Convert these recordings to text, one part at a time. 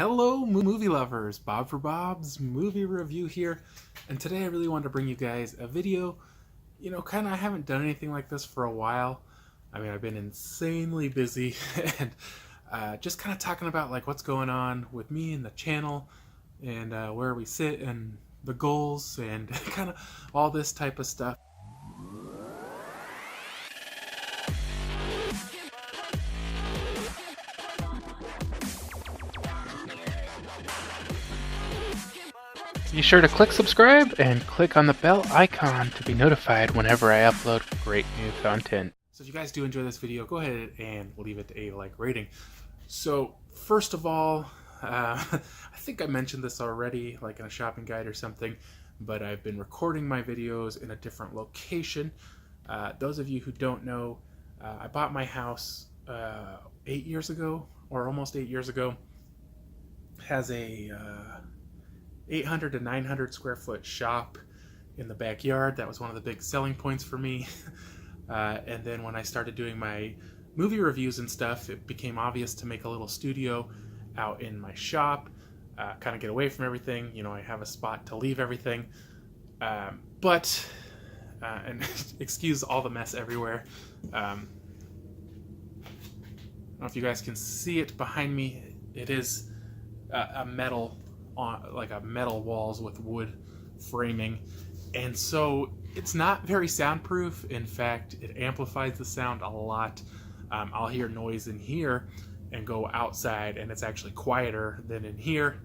Hello movie lovers, Bob for Bob's Movie Review here, and today I really wanted to bring you guys a video. I haven't done anything like this for a while. I've been insanely busy and just kind of talking about like what's going on with me and the channel and where we sit and the goals and kind of all this type of stuff. Be sure to click subscribe and click on the bell icon to be notified whenever I upload great new content. So if you guys do enjoy this video, go ahead and leave it a like rating. So first of all, I think I mentioned this already, like in a shopping guide or something, but I've been recording my videos in a different location. Those of you who don't know, I bought my house 8 years ago, or almost 8 years ago. Has a 800 to 900 square foot shop in the backyard. That was one of the big selling points for me. And then when I started doing my movie reviews and stuff, it became obvious to make a little studio out in my shop, kind of get away from everything. I have a spot to leave everything. And excuse all the mess everywhere. I don't know if you guys can see it behind me. It is a metal walls with wood framing, and so it's not very soundproof. In fact, it amplifies the sound a lot. I'll hear noise in here and go outside and it's actually quieter than in here,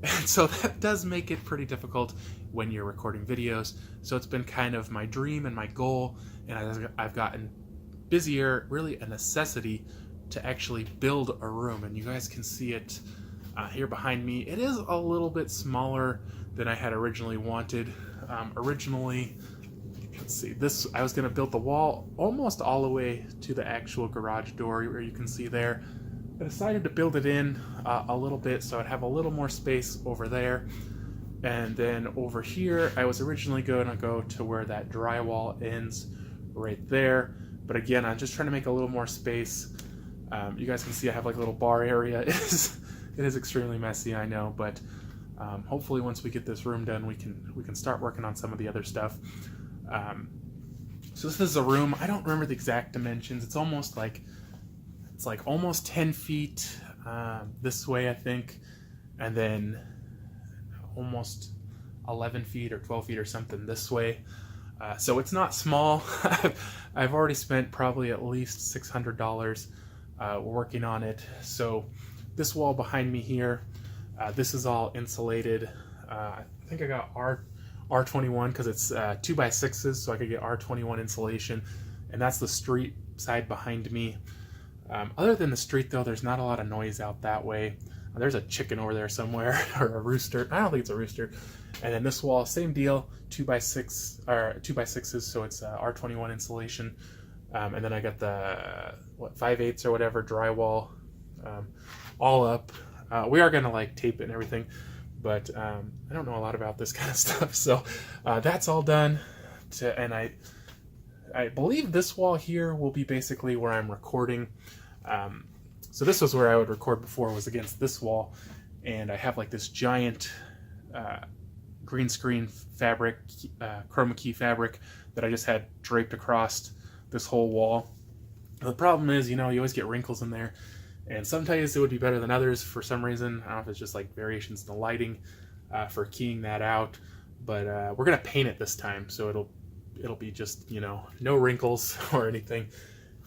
and so that does make it pretty difficult when you're recording videos. So it's been kind of my dream and my goal, and I've gotten busier, really a necessity to actually build a room, and you guys can see it here behind me. It is a little bit smaller than I had originally wanted. Originally, let's see, I was going to build the wall almost all the way to the actual garage door where you can see there. I decided to build it in a little bit so I'd have a little more space over there. And then over here, I was originally going to go to where that drywall ends right there. But again, I'm just trying to make a little more space. You guys can see I have like a little bar area. It is extremely messy, I know, but hopefully once we get this room done, we can start working on some of the other stuff. So this is a room. I don't remember the exact dimensions. It's like almost 10 feet this way, I think, and then almost 11 feet or 12 feet or something this way. So it's not small. I've already spent probably at least $600 working on it. So this wall behind me here, this is all insulated. I think I got R21 because it's 2x6s, so I could get R21 insulation, and that's the street side behind me. Other than the street though, there's not a lot of noise out that way. There's a chicken over there somewhere, or a rooster. I don't think it's a rooster. And then this wall, same deal, 2x6 or 2x6s, so it's R21 insulation. And then I got the 5/8 or whatever drywall. All up. We are gonna like tape it and everything, but I don't know a lot about this kind of stuff, so that's all done. And I believe this wall here will be basically where I'm recording. So this was where I would record before, was against this wall, and I have like this giant green screen fabric, chroma key fabric that I just had draped across this whole wall. The problem is, you always get wrinkles in there. And sometimes it would be better than others for some reason. I don't know if it's just like variations in the lighting for keying that out. But we're gonna paint it this time, so it'll be just no wrinkles or anything.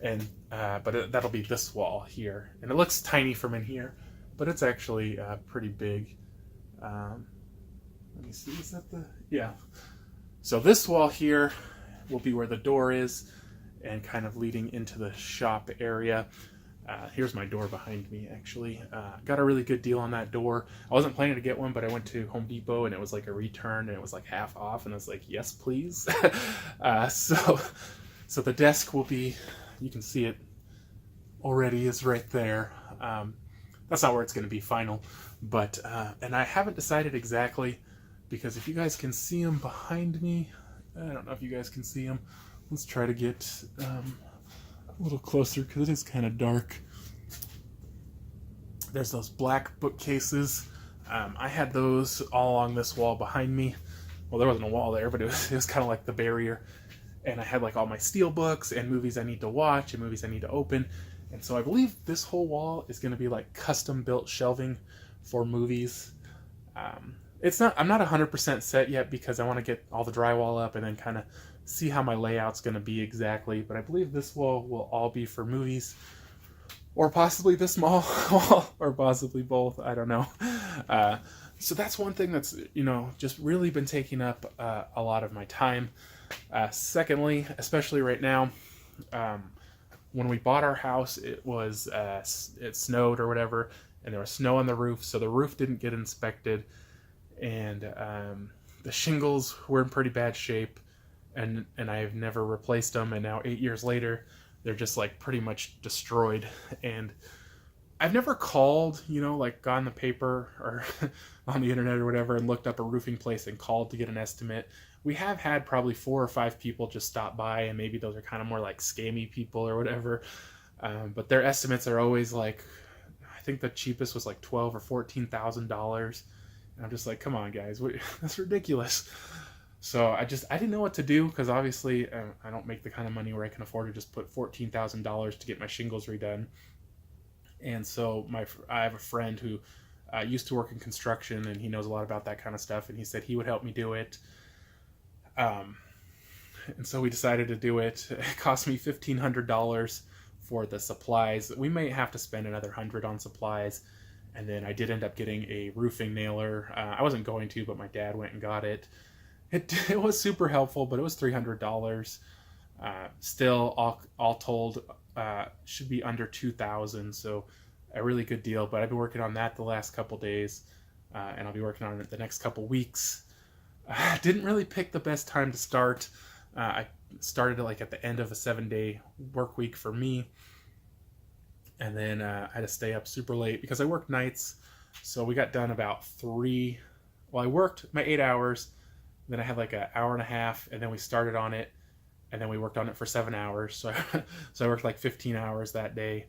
And that'll be this wall here, and it looks tiny from in here, but it's actually pretty big. Let me see, is that yeah? So this wall here will be where the door is, and kind of leading into the shop area. Here's my door behind me, actually. Got a really good deal on that door. I wasn't planning to get one, but I went to Home Depot and it was like a return and it was like half off, and I was like, yes, please. So the desk will be, you can see it already, is right there. That's not where it's going to be final, but and I haven't decided exactly, because if you guys can see them behind me, I don't know if you guys can see them. Let's try to get a little closer because it is kind of dark. There's those black bookcases. I had those all along this wall behind me. Well, there wasn't a wall there, but it was kind of like the barrier. And I had like all my steel books and movies I need to watch and movies I need to open. And so I believe this whole wall is going to be like custom built shelving for movies. I'm not 100% set yet because I want to get all the drywall up and then kind of see how my layout's going to be exactly. But I believe this wall will all be for movies, or possibly this small wall, or possibly both. I don't know. So that's one thing that's, just really been taking up a lot of my time. Secondly, especially right now, when we bought our house, it snowed or whatever, and there was snow on the roof, so the roof didn't get inspected, and the shingles were in pretty bad shape, and I've never replaced them, and now 8 years later, they're just like pretty much destroyed. And I've never called, like got on the paper or on the internet or whatever and looked up a roofing place and called to get an estimate. We have had probably 4 or 5 people just stop by, and maybe those are kind of more like scammy people or whatever. But their estimates are always like, I think the cheapest was like $12,000 or $14,000. And I'm just like, come on, guys, that's ridiculous. So I didn't know what to do, because obviously I don't make the kind of money where I can afford to just put $14,000 to get my shingles redone. And so I have a friend who used to work in construction, and he knows a lot about that kind of stuff, and he said he would help me do it. And so we decided to do it. It cost me $1,500 for the supplies. We may have to spend another $100 on supplies. And then I did end up getting a roofing nailer. I wasn't going to, but my dad went and got it. It was super helpful, but it was $300. Still, all told, should be under $2,000. So a really good deal. But I've been working on that the last couple days, and I'll be working on it the next couple weeks. I didn't really pick the best time to start. I started like at the end of a 7-day work week for me. And then I had to stay up super late because I worked nights. So we got done about 3. Well, I worked my 8 hours. Then I had like an hour and a half, and then we started on it. And then we worked on it for 7 hours. So I worked like 15 hours that day.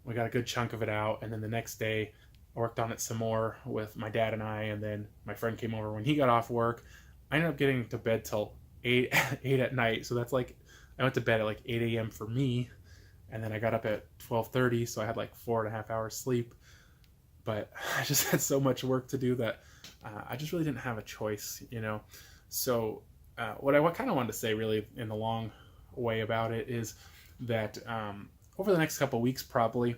We got a good chunk of it out. And then the next day, I worked on it some more with my dad and I. And then my friend came over when he got off work. I ended up getting to bed till 8 at night. So that's like, I went to bed at like 8 a.m. for me. And then I got up at 12:30. So I had like 4.5 hours sleep. But I just had so much work to do that I just really didn't have a choice, So what I kind of wanted to say really in the long way about it is that over the next couple of weeks, probably,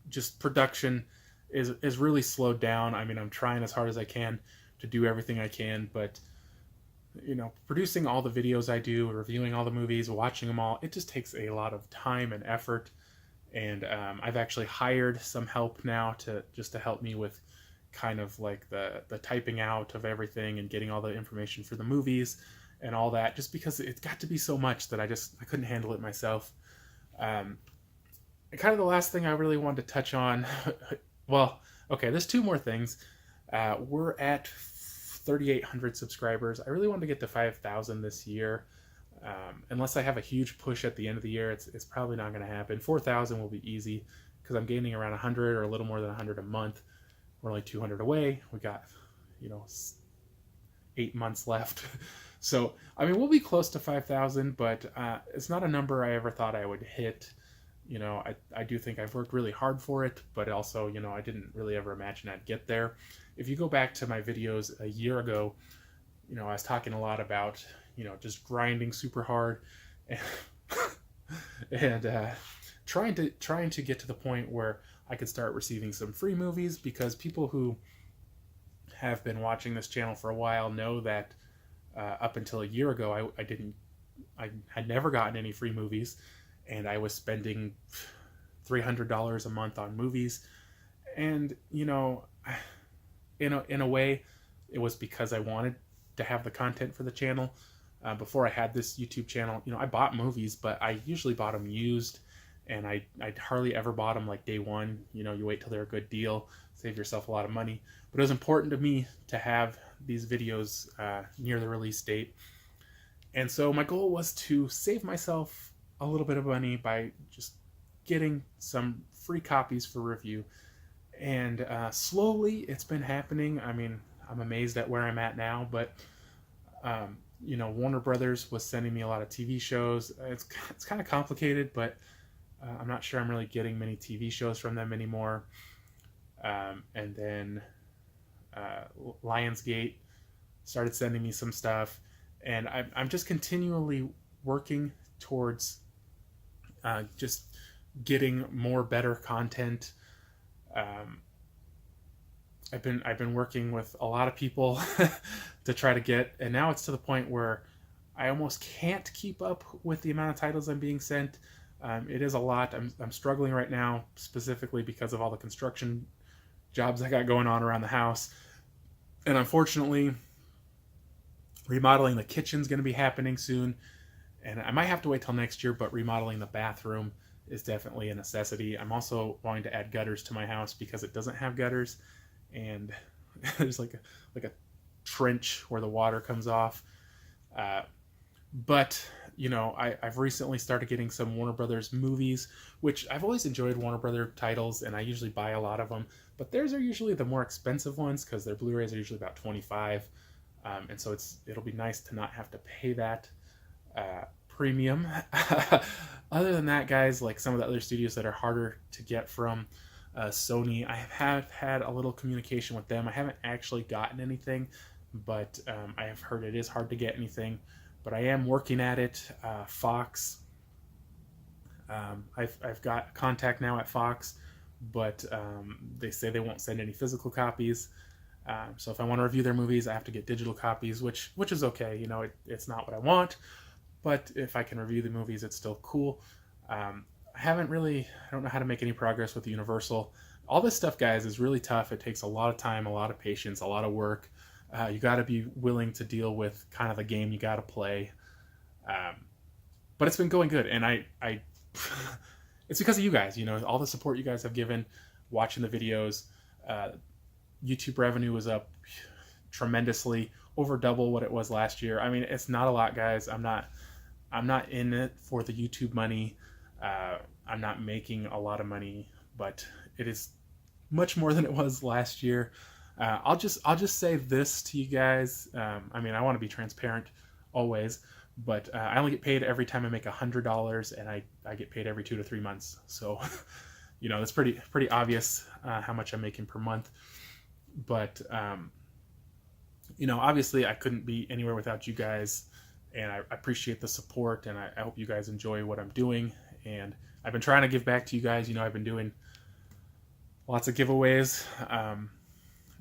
just production is really slowed down. I mean, I'm trying as hard as I can to do everything I can, but producing all the videos I do, reviewing all the movies, watching them all, it just takes a lot of time and effort. And I've actually hired some help now to help me with kind of like the typing out of everything and getting all the information for the movies and all that, just because it's got to be so much that I couldn't handle it myself. And kind of the last thing I really wanted to touch on, well, okay, there's 2 more things. We're at 3,800 subscribers. I really wanted to get to 5,000 this year. Unless I have a huge push at the end of the year, it's probably not going to happen. 4,000 will be easy because I'm gaining around 100 or a little more than 100 a month. We're only 200 away. We got, 8 months left. So, I mean, we'll be close to 5,000, but it's not a number I ever thought I would hit. I do think I've worked really hard for it, but also, I didn't really ever imagine I'd get there. If you go back to my videos a year ago, I was talking a lot about, just grinding super hard and trying to get to the point where I could start receiving some free movies, because people who have been watching this channel for a while know that up until a year ago, I had never gotten any free movies, and I was spending $300 a month on movies. And, in a way, it was because I wanted to have the content for the channel. Before I had this YouTube channel, I bought movies, but I usually bought them used, and I hardly ever bought them like day one. You wait till they're a good deal, save yourself a lot of money. But it was important to me to have these videos near the release date. And so my goal was to save myself a little bit of money by just getting some free copies for review. And slowly it's been happening. I mean, I'm amazed at where I'm at now, but Warner Brothers was sending me a lot of TV shows. It's kind of complicated, but I'm not sure I'm really getting many TV shows from them anymore. And then Lionsgate started sending me some stuff, and I'm just continually working towards just getting more better content. I've been working with a lot of people to try to get, and now it's to the point where I almost can't keep up with the amount of titles I'm being sent. It is a lot. I'm struggling right now, specifically because of all the construction jobs I got going on around the house. And unfortunately, remodeling the kitchen's going to be happening soon. And I might have to wait till next year, but remodeling the bathroom is definitely a necessity. I'm also wanting to add gutters to my house because it doesn't have gutters. And there's like a trench where the water comes off. But I've recently started getting some Warner Brothers movies, which I've always enjoyed Warner Brothers titles, and I usually buy a lot of them. But theirs are usually the more expensive ones because their Blu-rays are usually about $25, and so it'll be nice to not have to pay that premium. Other than that, guys, like some of the other studios that are harder to get from, Sony, I have had a little communication with them. I haven't actually gotten anything, but I have heard it is hard to get anything. But I am working at it. Fox, I've got contact now at Fox, but they say they won't send any physical copies. So if I want to review their movies, I have to get digital copies, which is okay. It's not what I want, but if I can review the movies, it's still cool. I don't know how to make any progress with Universal. All this stuff, guys, is really tough. It takes a lot of time, a lot of patience, a lot of work. You got to be willing to deal with kind of the game you got to play. But it's been going good, and I it's because of you guys. All the support you guys have given, watching the videos. YouTube revenue was up tremendously, over double what it was last year. I mean, it's not a lot, guys. I'm not in it for the YouTube money. I'm not making a lot of money, but it is much more than it was last year. I'll just say this to you guys. I mean, I want to be transparent always, but I only get paid every time I make $100, and I get paid every 2 to 3 months. So, that's pretty obvious how much I'm making per month. But obviously, I couldn't be anywhere without you guys, and I appreciate the support, and I hope you guys enjoy what I'm doing. And I've been trying to give back to you guys. I've been doing lots of giveaways.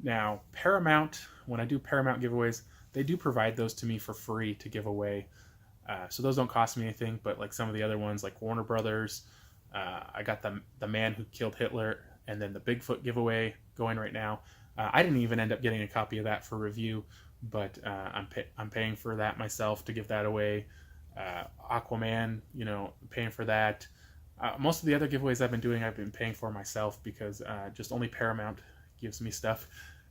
Now, Paramount, when I do Paramount giveaways, they do provide those to me for free to give away. So those don't cost me anything, but like some of the other ones, like Warner Brothers, I got the Man Who Killed Hitler, and then the Bigfoot giveaway going right now. I didn't even end up getting a copy of that for review, but I'm paying for that myself to give that away. Aquaman, paying for that. Most of the other giveaways I've been doing, I've been paying for myself because just only Paramount gives me stuff.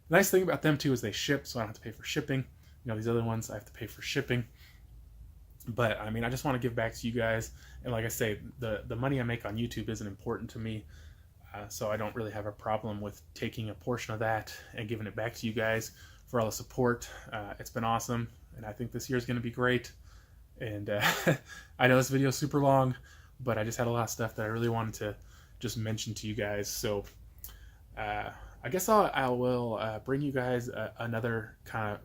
The nice thing about them too is they ship, so I don't have to pay for shipping. These other ones I have to pay for shipping. But I mean, I just want to give back to you guys, and like I say, the money I make on YouTube isn't important to me, so I don't really have a problem with taking a portion of that and giving it back to you guys for all the support. It's been awesome, and I think this year is going to be great. And I know this video is super long, but I just had a lot of stuff that I really wanted to just mention to you guys. So I guess I will bring you guys another kind of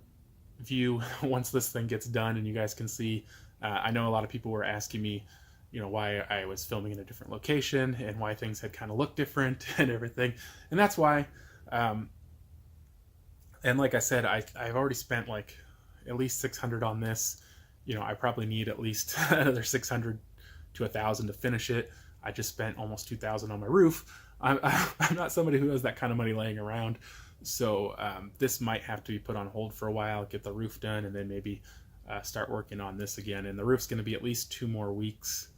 view once this thing gets done and you guys can see. I know a lot of people were asking me, why I was filming in a different location and why things had kind of looked different and everything. And that's why. And like I said, I've already spent like at least $600 on this. I probably need at least another $600 to $1,000 to finish it. I just spent almost $2,000 on my roof. I'm not somebody who has that kind of money laying around, so this might have to be put on hold for a while, get the roof done, and then maybe start working on this again. And the roof's going to be at least 2 more weeks.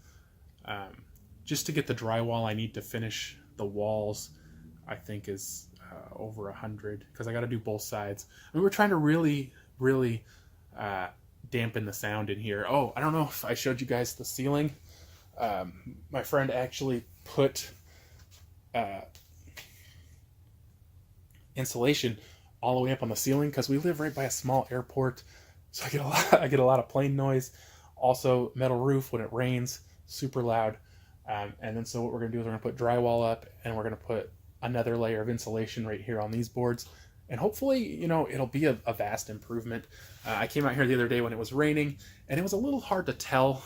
Just to get the drywall, I need to finish the walls. I think is over 100 because I got to do both sides. I mean, we're trying to really dampen the sound in here. Oh, I don't know if I showed you guys the ceiling. My friend actually put insulation all the way up on the ceiling, because we live right by a small airport, so I get a lot of plane noise. Also, metal roof when it rains, super loud. And then so what we're gonna do is we're gonna put drywall up, and we're gonna put another layer of insulation right here on these boards, and hopefully, you know, it'll be a vast improvement. I came out here the other day when it was raining, and it was a little hard to tell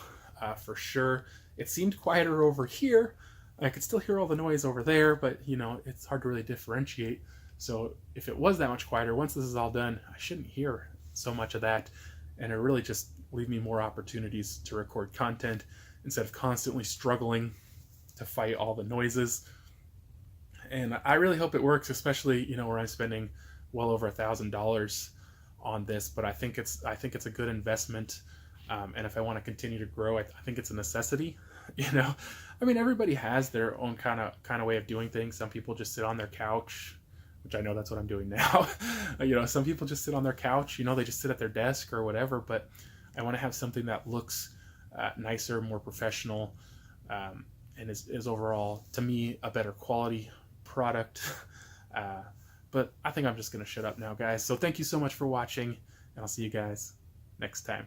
for sure. It seemed quieter over here. I could still hear all the noise over there, but you know, it's hard to really differentiate. So if it was that much quieter, once this is all done, I shouldn't hear so much of that, and it really just leave me more opportunities to record content instead of constantly struggling to fight all the noises. And I really hope it works, especially, you know, where I'm spending well over $1,000 on this. But I think it's a good investment, and if I want to continue to grow, I think it's a necessity. You know, I mean, everybody has their own kind of way of doing things. Some people just sit on their couch, which I know that's what I'm doing now. You know, some people just sit on their couch. You know, they just sit at their desk or whatever. But I want to have something that looks nicer, more professional, and is overall, to me, a better quality product. But I think I'm just going to shut up now, guys. So thank you so much for watching, and I'll see you guys next time.